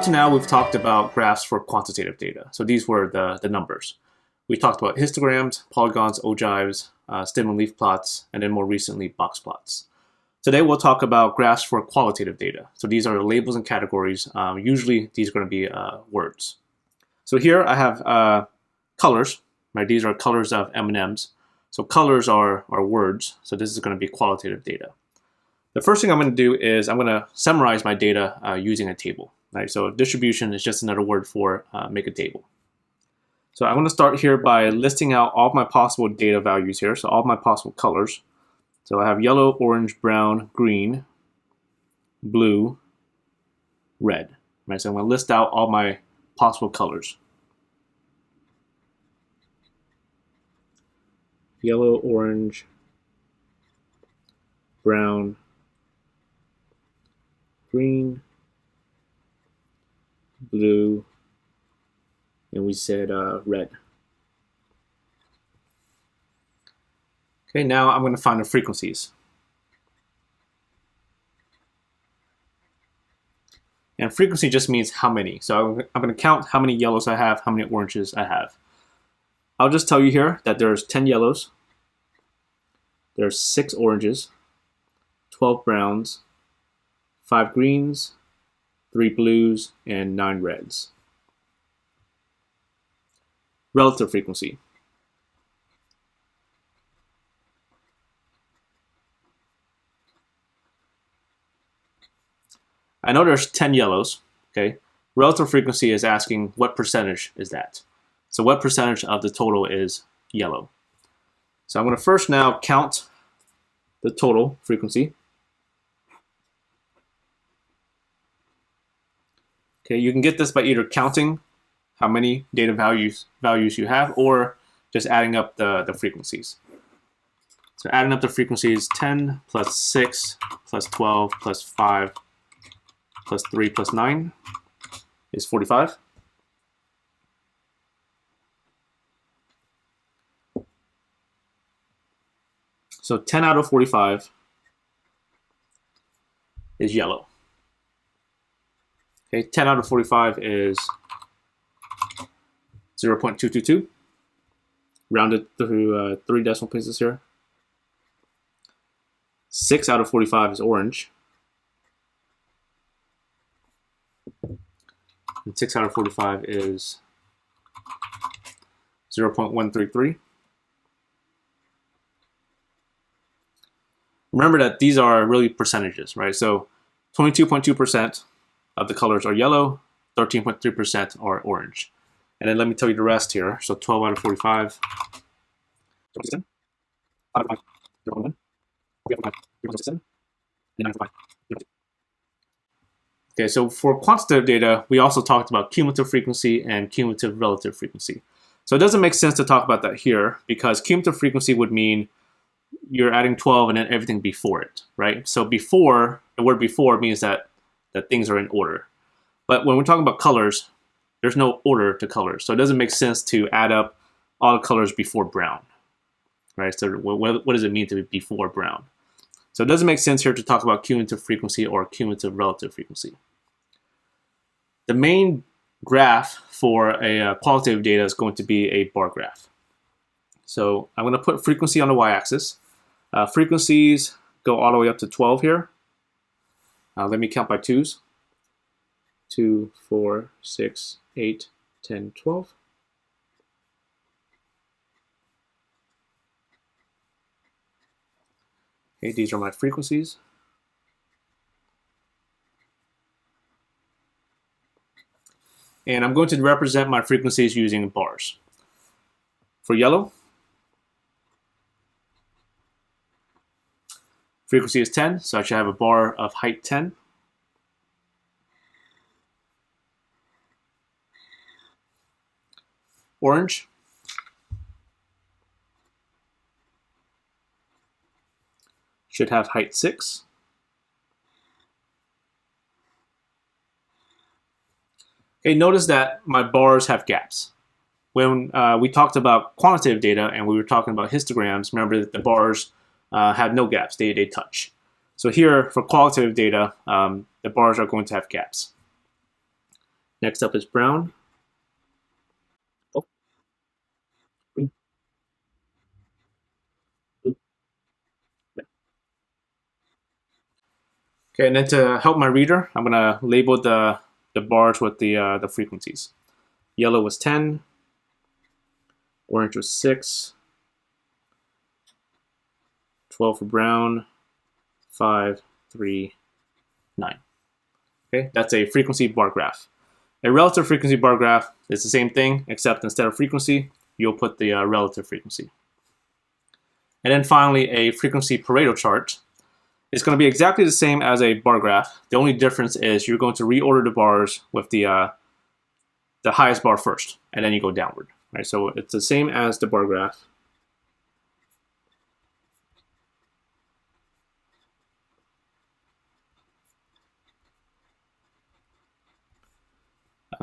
to now, we've talked about graphs for quantitative data. So these were the numbers. We talked about histograms, polygons, ogives, stem and leaf plots, and then more recently, box plots. Today, we'll talk about graphs for qualitative data. So these are labels and categories. Usually, these are going to be words. So here I have colors. Right? These are colors of M&Ms. So colors are words. So this is going to be qualitative data. The first thing I'm going to do is I'm going to summarize my data using a table. Right? So distribution is just another word for make a table. So I'm going to start here by listing out all of my possible data values here. So all of my possible colors. So I have yellow, orange, brown, green, blue, red. Right? So I'm going to list out all my possible colors. Yellow, orange, brown, green, blue, and we said red. Okay, now I'm going to find the frequencies. And frequency just means how many. So I'm going to count how many yellows I have, how many oranges I have. I'll just tell you here that there's 10 yellows, there's 6 oranges, 12 browns, 5 greens, 3 blues, and 9 reds. Relative frequency. I know there's 10 yellows, okay? Relative frequency is asking what percentage is that. So what percentage of the total is yellow? So I'm going to first now count the total frequency. Okay, you can get this by either counting how many data values you have or just adding up the frequencies. So adding up the frequencies, 10 plus 6 plus 12 plus 5 plus 3 plus 9 is 45. So 10 out of 45 is yellow. Okay, 10 out of 45 is 0.222, rounded through 3 decimal places here. 6 out of 45 is orange. And 6 out of 45 is 0.133. Remember that these are really percentages, right? So 22.2% of the colors are yellow, 13.3% are orange. And then let me tell you the rest here. So 12 out of 45. Okay, so for quantitative data, we also talked about cumulative frequency and cumulative relative frequency. So it doesn't make sense to talk about that here because cumulative frequency would mean you're adding 12 and then everything before it, right? So before, the word before means that things are in order. But when we're talking about colors, there's no order to colors. So it doesn't make sense to add up all the colors before brown, right? So what does it mean to be before brown? So it doesn't make sense here to talk about cumulative frequency or cumulative relative frequency. The main graph for a qualitative data is going to be a bar graph. So I'm going to put frequency on the y-axis. Frequencies go all the way up to 12 here. Let me count by twos. 2, 4, 6, 8, 10, 12. Okay, these are my frequencies. And I'm going to represent my frequencies using bars. For yellow, frequency is 10, so I should have a bar of height 10. Orange, should have height 6. Okay, notice that my bars have gaps. When we talked about quantitative data and we were talking about histograms, remember that the bars have no gaps, they touch. So here, for qualitative data, the bars are going to have gaps. Next up is brown. Oh, green, blue. Okay, and then to help my reader, I'm gonna label the bars with the frequencies. Yellow was 10, orange was 6, 12 for brown, 5, 3, 9. Okay, that's a frequency bar graph. A relative frequency bar graph is the same thing, except instead of frequency, you'll put the relative frequency. And then finally, a frequency Pareto chart. It's going to be exactly the same as a bar graph. The only difference is you're going to reorder the bars with the highest bar first, and then you go downward. Right? So it's the same as the bar graph.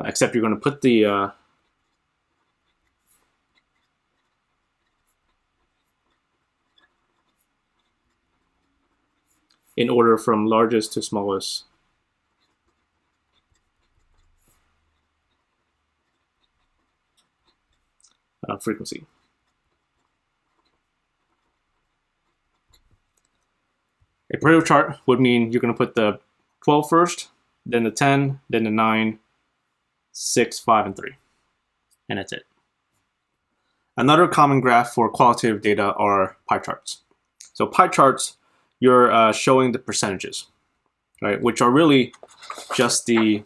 Except you're going to put the in order from largest to smallest frequency. A Pareto chart would mean you're going to put the 12 first, then the 10, then the 9, 6, 5, and 3. And that's it. Another common graph for qualitative data are pie charts. So pie charts, you're showing the percentages, right? Which are really just the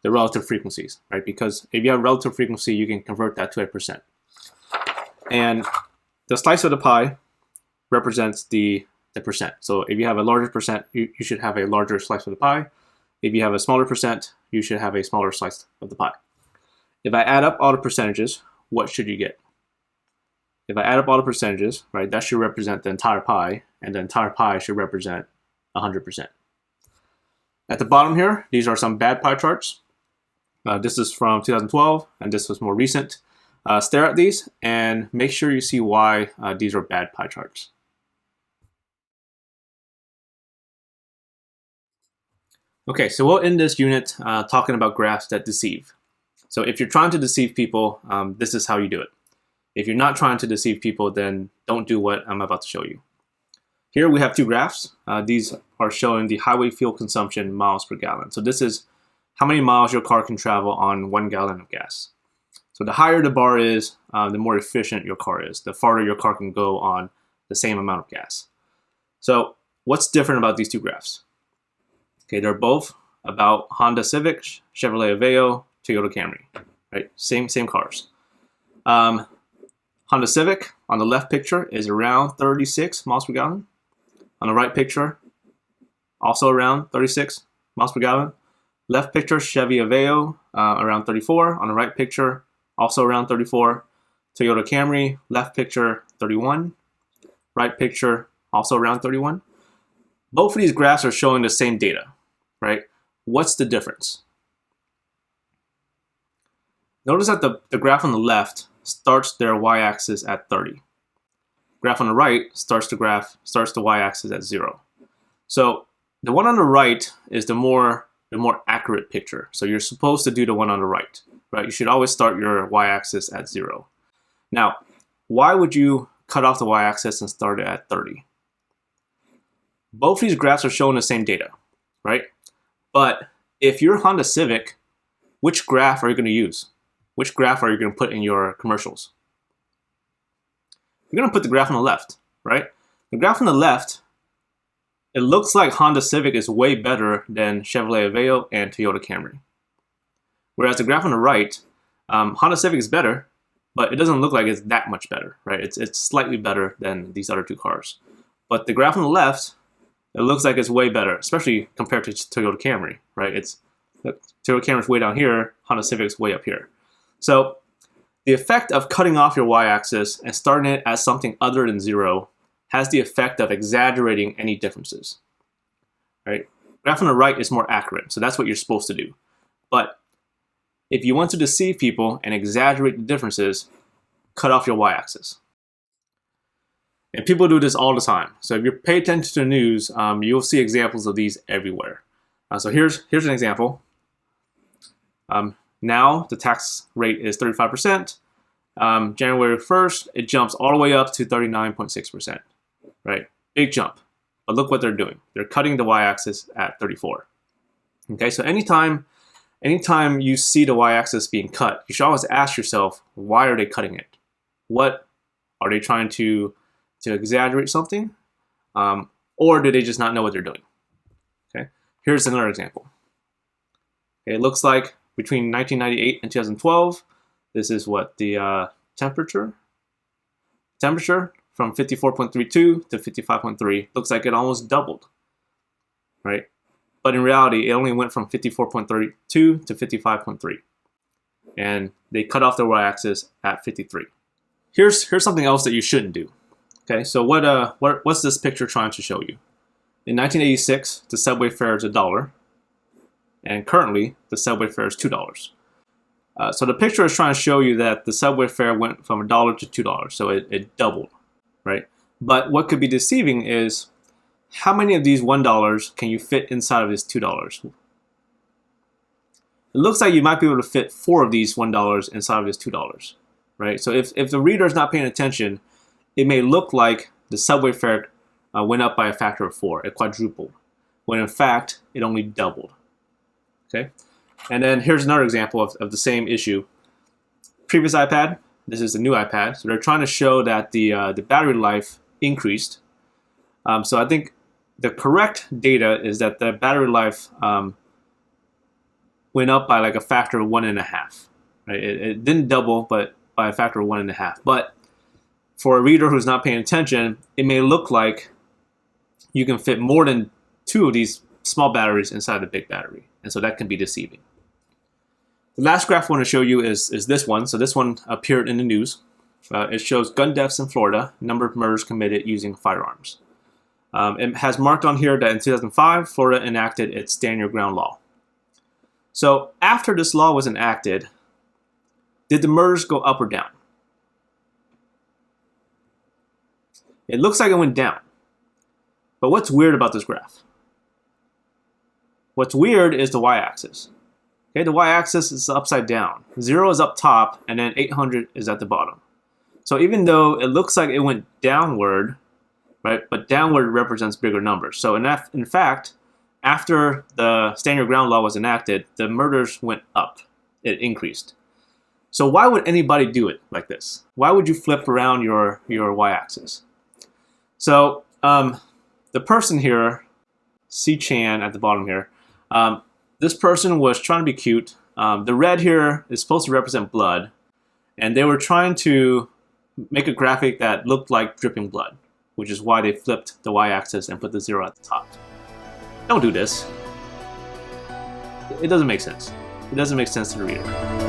relative frequencies, right? Because if you have relative frequency, you can convert that to a percent. And the slice of the pie represents the percent. So if you have a larger percent, you should have a larger slice of the pie. If you have a smaller percent, you should have a smaller slice of the pie. If I add up all the percentages, what should you get? If I add up all the percentages, right, that should represent the entire pie, and the entire pie should represent 100%. At the bottom here, these are some bad pie charts. This is from 2012, and this was more recent. Stare at these and make sure you see why these are bad pie charts. Okay, so we'll end this unit talking about graphs that deceive. So if you're trying to deceive people, this is how you do it. If you're not trying to deceive people, then don't do what I'm about to show you. Here we have two graphs. These are showing the highway fuel consumption miles per gallon. So this is how many miles your car can travel on 1 gallon of gas. So the higher the bar is, the more efficient your car is. The farther your car can go on the same amount of gas. So what's different about these two graphs? Okay, they're both about Honda Civic, Chevrolet Aveo, Toyota Camry, right? Same cars. Honda Civic on the left picture is around 36 miles per gallon. On the right picture, also around 36 miles per gallon. Left picture, Chevy Aveo, around 34. On the right picture, also around 34. Toyota Camry, left picture, 31. Right picture, also around 31. Both of these graphs are showing the same data, right? What's the difference? Notice that the graph on the left starts their y-axis at 30. Graph on the right starts the y-axis at 0. So the one on the right is the more accurate picture. So you're supposed to do the one on the right, right? You should always start your y-axis at 0. Now, why would you cut off the y-axis and start it at 30? Both these graphs are showing the same data, right? But if you're Honda Civic, which graph are you going to use? Which graph are you going to put in your commercials? You're going to put the graph on the left, right? The graph on the left, it looks like Honda Civic is way better than Chevrolet Aveo and Toyota Camry. Whereas the graph on the right, Honda Civic is better, but it doesn't look like it's that much better, right? It's slightly better than these other two cars. But the graph on the left, it looks like it's way better, especially compared to Toyota Camry, right? Toyota Camry's way down here, Honda Civic's way up here. So the effect of cutting off your y-axis and starting it as something other than 0 has the effect of exaggerating any differences, right? Graph on the right is more accurate, so that's what you're supposed to do. But if you want to deceive people and exaggerate the differences, cut off your y-axis. And people do this all the time. So if you pay attention to the news, you'll see examples of these everywhere. So here's an example. Now the tax rate is 35%. January 1st, it jumps all the way up to 39.6%, right? Big jump. But look what they're doing. They're cutting the y-axis at 34. Okay, so anytime you see the y-axis being cut, you should always ask yourself, why are they cutting it? What are they trying to exaggerate something? Or do they just not know what they're doing? Okay, here's another example. Okay, it looks like between 1998 and 2012, this is what the temperature from 54.32 to 55.3 looks like it almost doubled, right? But in reality, it only went from 54.32 to 55.3, and they cut off the y-axis at 53. Here's something else that you shouldn't do. Okay, so what's this picture trying to show you? In 1986, the subway fare is $1, and currently the subway fare is $2. So the picture is trying to show you that the subway fare went from $1 to $2, so it doubled, right? But what could be deceiving is how many of these $1 can you fit inside of this $2? It looks like you might be able to fit 4 of these $1 inside of this $2, right? So if the reader is not paying attention, it may look like the subway fare went up by a factor of 4, it quadrupled, when in fact it only doubled. Okay, and then here's another example of the same issue. Previous iPad, this is the new iPad, so they're trying to show that the battery life increased. So I think the correct data is that the battery life went up by like a factor of 1.5. Right? It didn't double, but by a factor of 1.5. But for a reader who's not paying attention, it may look like you can fit more than 2 of these small batteries inside the big battery, and so that can be deceiving. The last graph I want to show you is this one. So this one appeared in the news. It shows gun deaths in Florida, number of murders committed using firearms. It has marked on here that in 2005, Florida enacted its Stand Your Ground law. So after this law was enacted, did the murders go up or down? It looks like it went down. But what's weird about this graph? What's weird is the y-axis. Okay, the y-axis is upside down. 0 is up top, and then 800 is at the bottom. So even though it looks like it went downward, right, but downward represents bigger numbers. So in fact, after the Stand Your Ground law was enacted, the murders went up. It increased. So why would anybody do it like this? Why would you flip around your y-axis? So the person here, C. Chan at the bottom here, this person was trying to be cute. The red here is supposed to represent blood, and they were trying to make a graphic that looked like dripping blood, which is why they flipped the y-axis and put the 0 at the top. Don't do this. It doesn't make sense. It doesn't make sense to the reader.